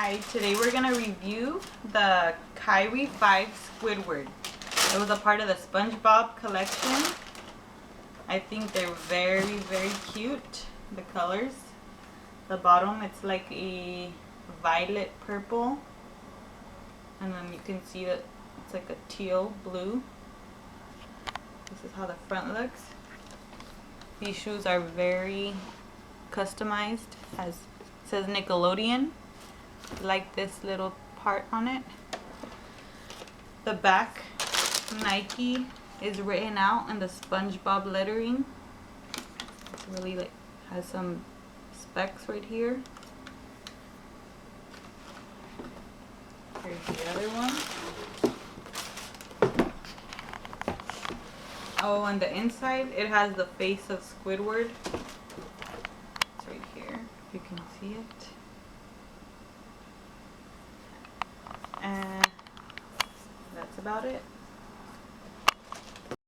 Hi, today we're going to review the Kyrie 5 Squidward. It was a part of the SpongeBob collection. I think they're very, very cute, the colors. The bottom, it's like a violet purple. And then you can see that it's like a teal blue. This is how the front looks. These shoes are very customized. It says Nickelodeon. Like this little part on it. The back, Nike is written out in the SpongeBob lettering. It's really like has some specks right here. Here's the other one. Oh, on the inside it has the face of Squidward. It's right here, if you can see it. And that's about it.